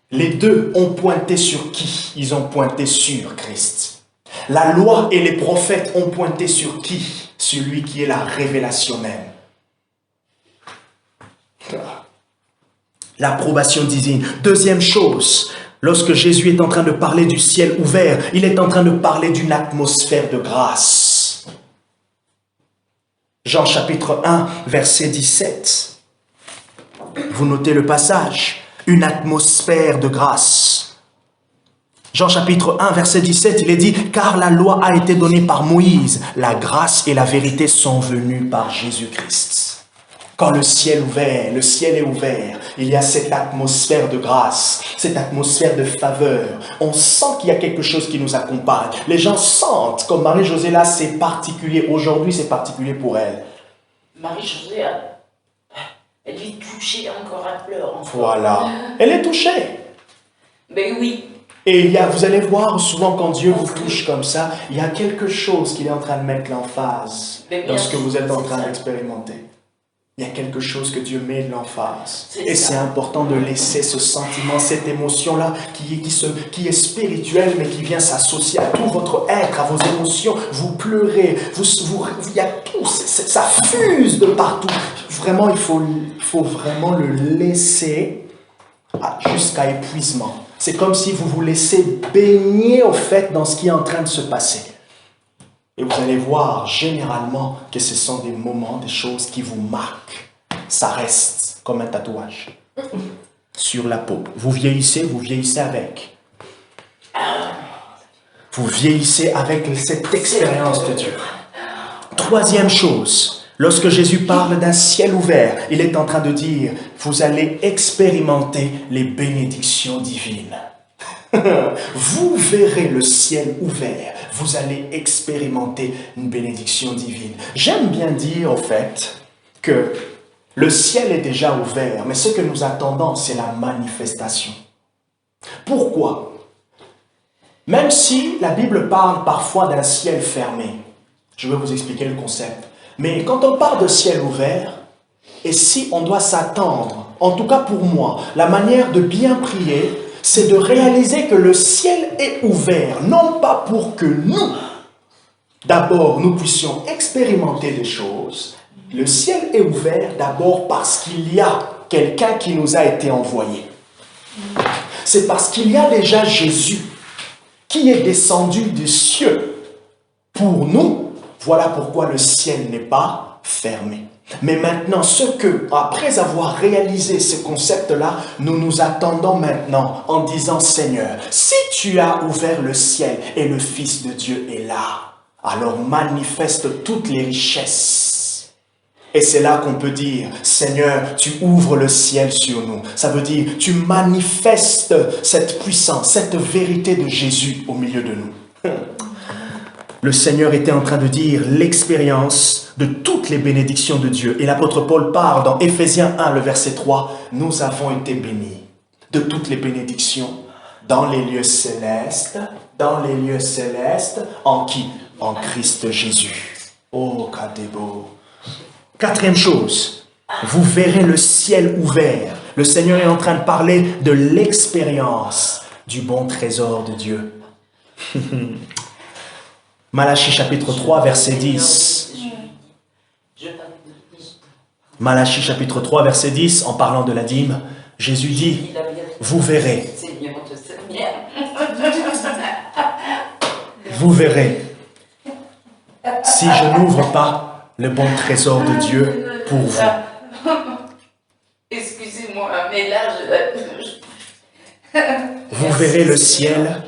Les deux ont pointé sur qui? Ils ont pointé sur Christ. La loi et les prophètes ont pointé sur qui? Celui qui est la révélation même. L'approbation divine. Deuxième chose, lorsque Jésus est en train de parler du ciel ouvert, il est en train de parler d'une atmosphère de grâce. Jean chapitre 1, verset 17. Vous notez le passage. Une atmosphère de grâce. Jean chapitre 1, verset 17, il est dit « Car la loi a été donnée par Moïse, la grâce et la vérité sont venues par Jésus-Christ. » Quand le ciel est ouvert, il y a cette atmosphère de grâce, cette atmosphère de faveur. On sent qu'il y a quelque chose qui nous accompagne. Les gens sentent, comme Marie-Josée là, c'est particulier. Aujourd'hui, c'est particulier pour elle. Marie-Josée, elle est touchée encore à pleurs. Voilà. Elle est touchée. Ben oui. Et vous allez voir, souvent quand Dieu vous touche comme ça, il y a quelque chose qu'il est en train de mettre l'emphase dans ce que vous êtes en train d'expérimenter. Il y a quelque chose que Dieu met de l'emphase. Et c'est important de laisser ce sentiment, cette émotion-là, qui est spirituelle, mais qui vient s'associer à tout votre être, à vos émotions. Vous pleurez, il y a tout, ça fuse de partout. Vraiment, il faut vraiment le laisser jusqu'à épuisement. C'est comme si vous vous laissez baigner, au fait, dans ce qui est en train de se passer. Et vous allez voir généralement que ce sont des moments, des choses qui vous marquent. Ça reste comme un tatouage sur la peau. Vous vieillissez avec. Vous vieillissez avec cette expérience de Dieu. Troisième chose, lorsque Jésus parle d'un ciel ouvert, il est en train de dire, vous allez expérimenter les bénédictions divines. Vous verrez le ciel ouvert, vous allez expérimenter une bénédiction divine. J'aime bien dire, au fait, que le ciel est déjà ouvert, mais ce que nous attendons, c'est la manifestation. Pourquoi? Même si la Bible parle parfois d'un ciel fermé, je vais vous expliquer le concept, mais quand on parle de ciel ouvert, et si on doit s'attendre, en tout cas pour moi, la manière de bien prier, c'est de réaliser que le ciel est ouvert, non pas pour que nous, d'abord, nous puissions expérimenter des choses. Le ciel est ouvert d'abord parce qu'il y a quelqu'un qui nous a été envoyé. C'est parce qu'il y a déjà Jésus qui est descendu du ciel pour nous. Voilà pourquoi le ciel n'est pas fermé. Mais maintenant, après avoir réalisé ce concept-là, nous nous attendons maintenant en disant, Seigneur, si tu as ouvert le ciel et le Fils de Dieu est là, alors manifeste toutes les richesses. Et c'est là qu'on peut dire, Seigneur, tu ouvres le ciel sur nous. Ça veut dire, tu manifestes cette puissance, cette vérité de Jésus au milieu de nous. Le Seigneur était en train de dire l'expérience de toutes les bénédictions de Dieu. Et l'apôtre Paul parle dans Éphésiens 1, le verset 3, « Nous avons été bénis de toutes les bénédictions dans les lieux célestes. » En qui? En Christ Jésus. Oh, Kadebo. Quatrième chose, vous verrez le ciel ouvert. Le Seigneur est en train de parler de l'expérience du bon trésor de Dieu. Malachie chapitre 3, verset 10. Malachie chapitre 3, verset 10, en parlant de la dîme, Jésus dit, vous verrez. Vous verrez. Si je n'ouvre pas le bon trésor de Dieu pour vous. Excusez-moi, mais là, Vous verrez le ciel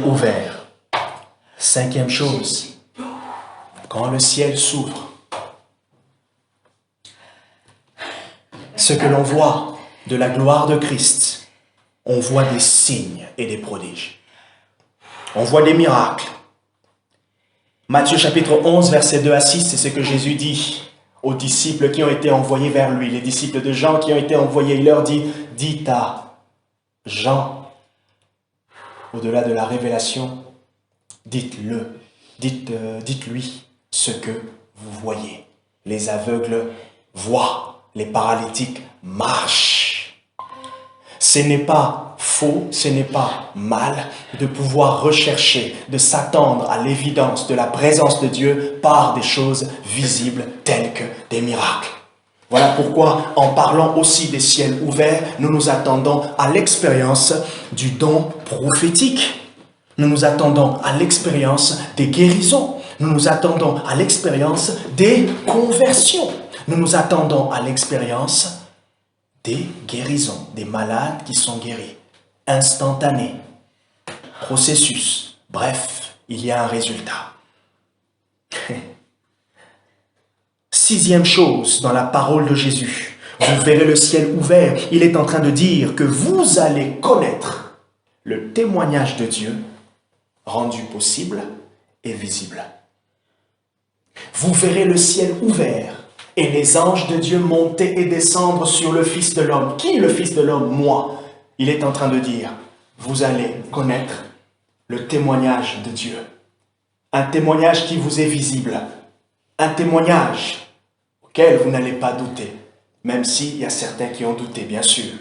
ouvert. Cinquième chose, quand le ciel s'ouvre, ce que l'on voit de la gloire de Christ, on voit des signes et des prodiges. On voit des miracles. Matthieu chapitre 11, versets 2 à 6, c'est ce que Jésus dit aux disciples qui ont été envoyés vers lui. Les disciples de Jean qui ont été envoyés, il leur dit, dites à Jean, au-delà de la révélation, dites-lui ce que vous voyez. Les aveugles voient, les paralytiques marchent. Ce n'est pas faux, ce n'est pas mal de pouvoir rechercher, de s'attendre à l'évidence de la présence de Dieu par des choses visibles telles que des miracles. Voilà pourquoi, en parlant aussi des ciels ouverts, nous nous attendons à l'expérience du don prophétique. Nous nous attendons à l'expérience des guérisons. Nous nous attendons à l'expérience des conversions. Nous nous attendons à l'expérience des guérisons, des malades qui sont guéris. Instantané. Processus. Bref, il y a un résultat. Sixième chose dans la parole de Jésus. Vous verrez le ciel ouvert. Il est en train de dire que vous allez connaître le témoignage de Dieu rendu possible et visible. Vous verrez le ciel ouvert et les anges de Dieu monter et descendre sur le Fils de l'homme. Qui est le Fils de l'homme? Moi. Il est en train de dire, vous allez connaître le témoignage de Dieu. Un témoignage qui vous est visible. Un témoignage auquel vous n'allez pas douter. Même s'il y a certains qui ont douté, bien sûr.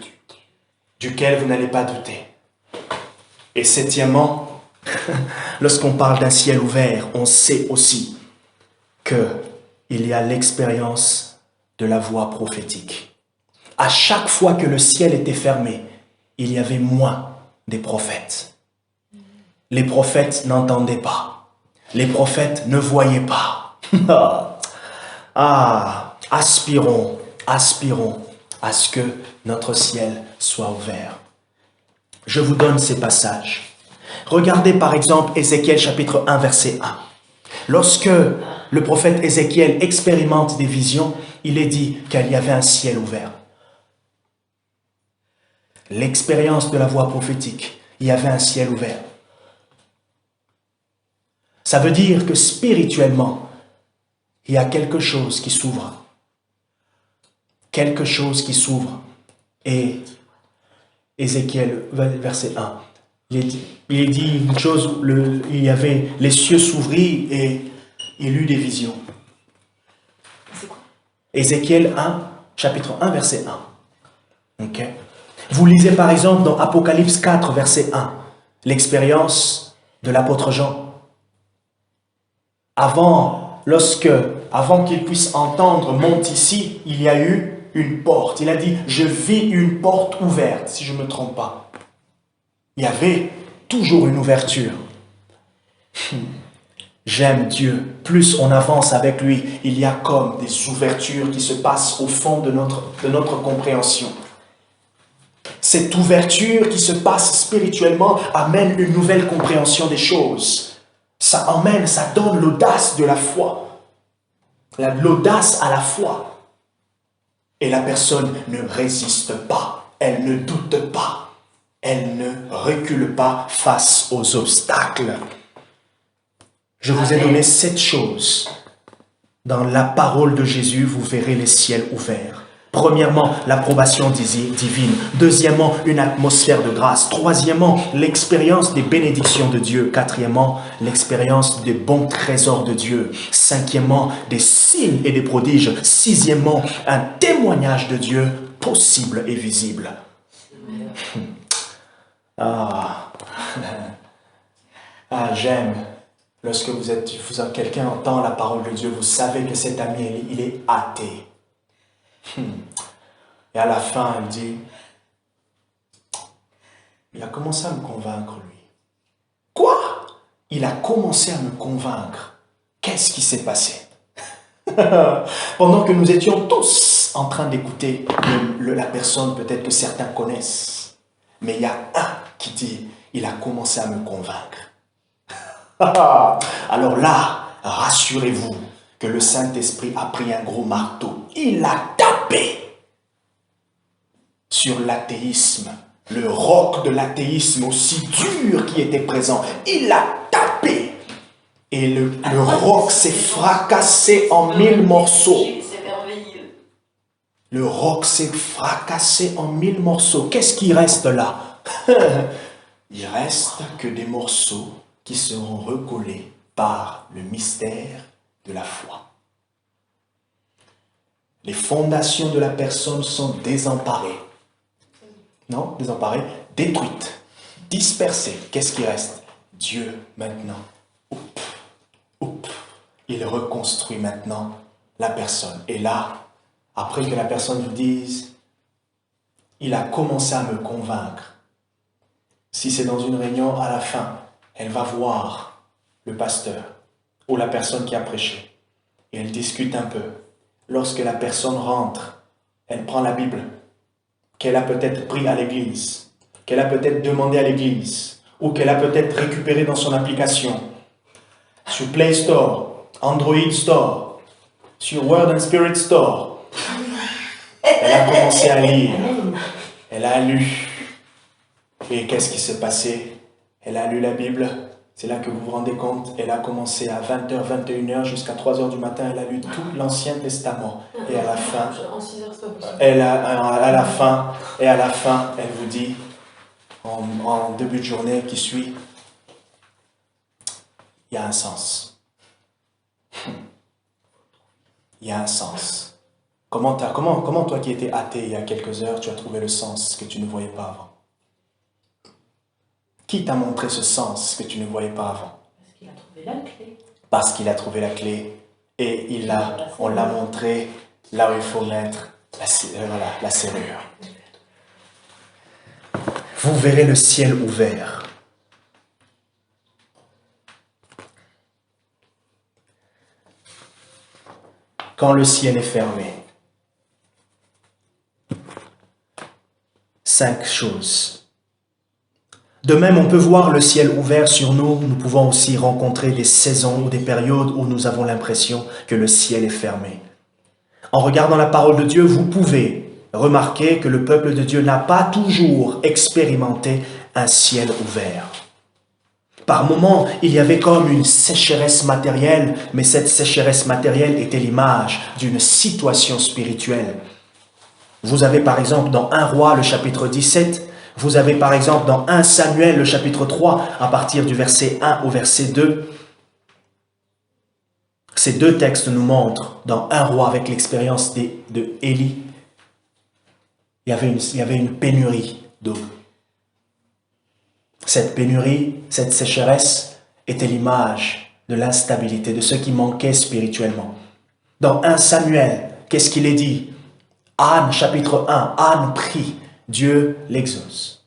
Duquel vous n'allez pas douter. Et septièmement, lorsqu'on parle d'un ciel ouvert, on sait aussi qu'il y a l'expérience de la voix prophétique. À chaque fois que le ciel était fermé, il y avait moins des prophètes. Les prophètes n'entendaient pas. Les prophètes ne voyaient pas. Aspirons à ce que notre ciel soit ouvert. Je vous donne ces passages. Regardez par exemple Ézéchiel chapitre 1 verset 1. Lorsque le prophète Ézéchiel expérimente des visions, il est dit qu'il y avait un ciel ouvert. L'expérience de la voix prophétique, il y avait un ciel ouvert. Ça veut dire que spirituellement, il y a quelque chose qui s'ouvre. quelque chose qui s'ouvre. Et Ézéchiel, verset 1, il est dit une chose, il y avait, les cieux s'ouvrirent et il eut des visions. C'est quoi? Ézéchiel 1, chapitre 1, verset 1. Ok. Vous lisez par exemple dans Apocalypse 4, verset 1, l'expérience de l'apôtre Jean. Avant qu'il puisse entendre, monte ici, il y a eu une porte. Il a dit, je vis une porte ouverte, si je ne me trompe pas. Il y avait toujours une ouverture. J'aime Dieu. Plus on avance avec lui, il y a comme des ouvertures qui se passent au fond de notre compréhension. Cette ouverture qui se passe spirituellement amène une nouvelle compréhension des choses. Ça donne l'audace de la foi. L'audace à la foi. Et la personne ne résiste pas. Elle ne doute pas. Elle ne recule pas face aux obstacles. Je vous ai donné 7 choses. Dans la parole de Jésus, vous verrez les ciels ouverts. Premièrement, l'approbation divine. Deuxièmement, une atmosphère de grâce. Troisièmement, l'expérience des bénédictions de Dieu. Quatrièmement, l'expérience des bons trésors de Dieu. Cinquièmement, des signes et des prodiges. Sixièmement, un témoignage de Dieu possible et visible. J'aime. Lorsque quelqu'un entend la parole de Dieu, vous savez que cet ami, il est athée. Et à la fin, il dit, il a commencé à me convaincre, lui. Quoi? Il a commencé à me convaincre. Qu'est-ce qui s'est passé? Pendant que nous étions tous en train d'écouter la personne, peut-être que certains connaissent, mais il y a un qui dit, il a commencé à me convaincre. Alors là, rassurez-vous que le Saint-Esprit a pris un gros marteau. Il a tapé sur l'athéisme, le roc de l'athéisme aussi dur qui était présent. Il a tapé et le roc s'est fracassé en 1000 morceaux. C'est merveilleux. Le roc s'est fracassé en 1000 morceaux. Qu'est-ce qui reste là? Il reste que des morceaux qui seront recollés par le mystère de la foi. Les fondations de la personne sont désemparées. Non, désemparées, détruites, dispersées. Qu'est-ce qui reste? Dieu maintenant. Il reconstruit maintenant la personne. Et là, après que la personne vous dise, il a commencé à me convaincre. Si c'est dans une réunion, à la fin, elle va voir le pasteur ou la personne qui a prêché. Et elle discute un peu. Lorsque la personne rentre, elle prend la Bible, qu'elle a peut-être pris à l'église, qu'elle a peut-être demandé à l'église, ou qu'elle a peut-être récupéré dans son application, sur Play Store, Android Store, sur Word and Spirit Store. Elle a commencé à lire. Elle a lu. Et qu'est-ce qui s'est passé? Elle a lu la Bible. C'est là que vous vous rendez compte, elle a commencé à 20h, 21h jusqu'à 3h du matin, elle a lu tout l'Ancien Testament. Et à la fin, elle vous dit, en début de journée qui suit, il y a un sens. Il y a un sens. Comment toi qui étais athée il y a quelques heures, tu as trouvé le sens que tu ne voyais pas avant? Qui t'a montré ce sens que tu ne voyais pas avant? Parce qu'il a trouvé la clé. Parce qu'il a trouvé la clé et on l'a montré là où il faut mettre la serrure. Vous verrez le ciel ouvert. Quand le ciel est fermé, 5 choses. De même, on peut voir le ciel ouvert sur nous. Nous pouvons aussi rencontrer des saisons ou des périodes où nous avons l'impression que le ciel est fermé. En regardant la parole de Dieu, vous pouvez remarquer que le peuple de Dieu n'a pas toujours expérimenté un ciel ouvert. Par moments, il y avait comme une sécheresse matérielle, mais cette sécheresse matérielle était l'image d'une situation spirituelle. Vous avez par exemple dans 1 Roi, le chapitre 17, vous avez par exemple dans 1 Samuel, le chapitre 3, à partir du verset 1 au verset 2. Ces deux textes nous montrent, dans 1 Roi, avec l'expérience de Élie, il y avait une pénurie d'eau. Cette pénurie, cette sécheresse était l'image de l'instabilité, de ce qui manquait spirituellement. Dans 1 Samuel, qu'est-ce qu'il est dit? Anne, chapitre 1, Anne prie, Dieu l'exauce.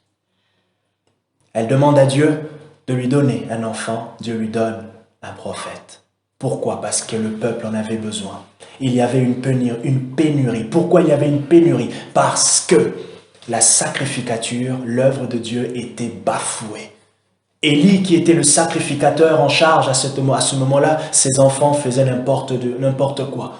Elle demande à Dieu de lui donner un enfant, Dieu lui donne un prophète. Pourquoi? Parce que le peuple en avait besoin. Il y avait une pénurie. Pourquoi il y avait une pénurie? Parce que la sacrificature, l'œuvre de Dieu était bafouée. Élie, qui était le sacrificateur en charge à ce moment-là, ses enfants faisaient n'importe quoi.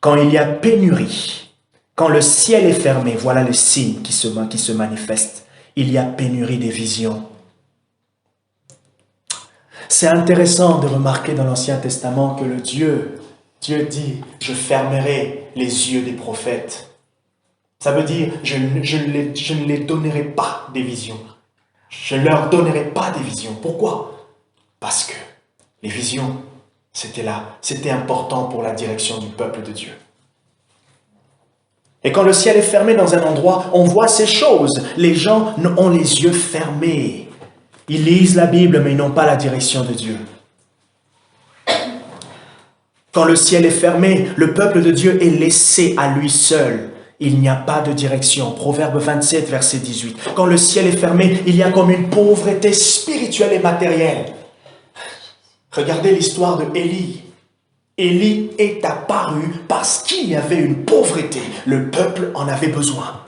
Quand il y a pénurie, quand le ciel est fermé, voilà le signe qui se manifeste. Il y a pénurie des visions. C'est intéressant de remarquer dans l'Ancien Testament que Dieu dit « Je fermerai les yeux des prophètes ». Ça veut dire « Je ne les donnerai pas des visions. Je ne leur donnerai pas des visions. » Pourquoi? Parce que les visions, c'était important pour la direction du peuple de Dieu. Et quand le ciel est fermé dans un endroit, on voit ces choses. Les gens ont les yeux fermés. Ils lisent la Bible, mais ils n'ont pas la direction de Dieu. Quand le ciel est fermé, le peuple de Dieu est laissé à lui seul. Il n'y a pas de direction. Proverbe 27, verset 18. Quand le ciel est fermé, il y a comme une pauvreté spirituelle et matérielle. Regardez l'histoire de Élie. Élie est apparu parce qu'il y avait une pauvreté. Le peuple en avait besoin.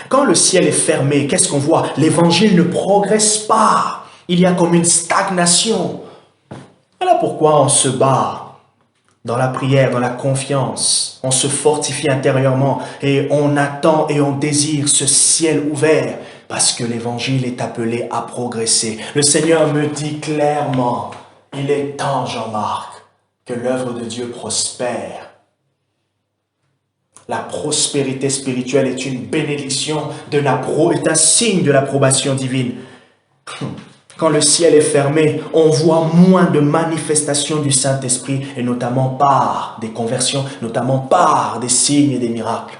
Quand le ciel est fermé, qu'est-ce qu'on voit? L'évangile ne progresse pas. Il y a comme une stagnation. Voilà pourquoi on se bat dans la prière, dans la confiance. On se fortifie intérieurement et on attend et on désire ce ciel ouvert parce que l'évangile est appelé à progresser. Le Seigneur me dit clairement, il est temps, Jean-Marc, que l'œuvre de Dieu prospère. La prospérité spirituelle est une bénédiction, est un signe de l'approbation divine. Quand le ciel est fermé, on voit moins de manifestations du Saint-Esprit, et notamment par des conversions, notamment par des signes et des miracles.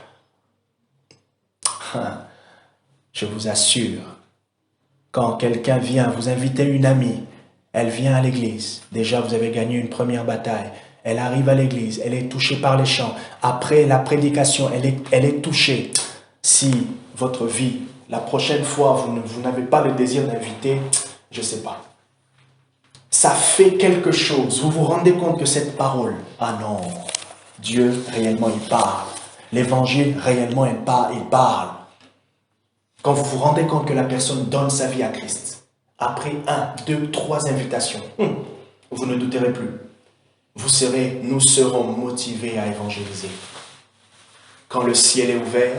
Je vous assure, quand quelqu'un vient, vous invitez une amie, elle vient à l'église, déjà vous avez gagné une première bataille. Elle arrive à l'église, elle est touchée par les chants. Après la prédication, elle est touchée. Si votre vie, la prochaine fois, vous n'avez pas le désir d'inviter, je ne sais pas. Ça fait quelque chose. Vous vous rendez compte que cette parole, ah non, Dieu réellement il parle. L'évangile réellement il parle. Quand vous vous rendez compte que la personne donne sa vie à Christ, après 1, 2, 3 invitations, vous ne douterez plus. Nous serons motivés à évangéliser. Quand le ciel est ouvert,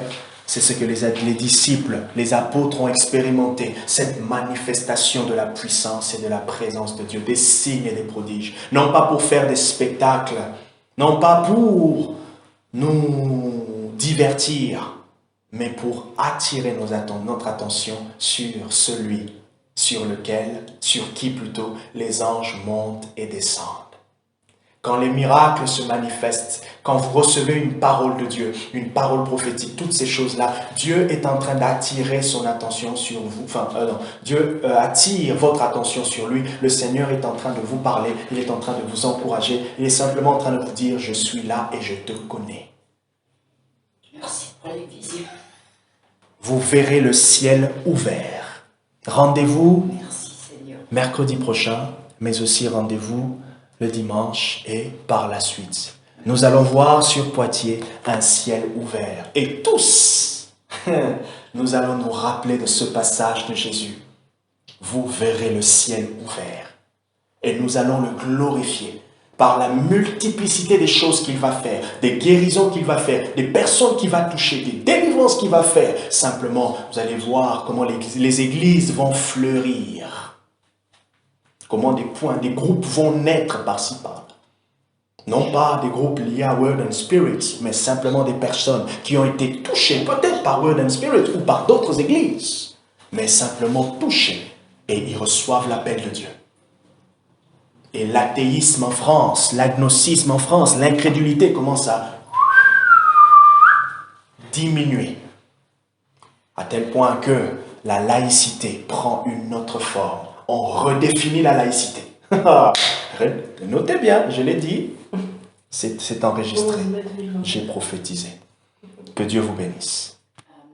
c'est ce que les disciples, les apôtres ont expérimenté, cette manifestation de la puissance et de la présence de Dieu, des signes et des prodiges. Non pas pour faire des spectacles, non pas pour nous divertir, mais pour attirer notre attention sur celui, sur qui plutôt, les anges montent et descendent. Quand les miracles se manifestent, quand vous recevez une parole de Dieu, une parole prophétique, toutes ces choses-là, Dieu est en train d'attirer son attention sur vous. Dieu attire votre attention sur lui. Le Seigneur est en train de vous parler, il est en train de vous encourager, il est simplement en train de vous dire, je suis là et je te connais. Merci pour les visions. Vous verrez le ciel ouvert. Rendez-vous Merci Seigneur. Mercredi prochain, mais aussi rendez-vous le dimanche et par la suite. Nous allons voir sur Poitiers un ciel ouvert. Et tous, nous allons nous rappeler de ce passage de Jésus. Vous verrez le ciel ouvert. Et nous allons le glorifier par la multiplicité des choses qu'il va faire, des guérisons qu'il va faire, des personnes qu'il va toucher, des délivrances qu'il va faire. Simplement, vous allez voir comment les églises vont fleurir. Comment des groupes vont naître par-ci par-là. Non pas des groupes liés à Word and Spirit, mais simplement des personnes qui ont été touchées, peut-être par Word and Spirit ou par d'autres églises, mais simplement touchées, et ils reçoivent l'appel de Dieu. Et l'athéisme en France, l'agnosticisme en France, l'incrédulité commence à diminuer, à tel point que la laïcité prend une autre forme. On redéfinit la laïcité. Notez bien, je l'ai dit, c'est enregistré. J'ai prophétisé. Que Dieu vous bénisse.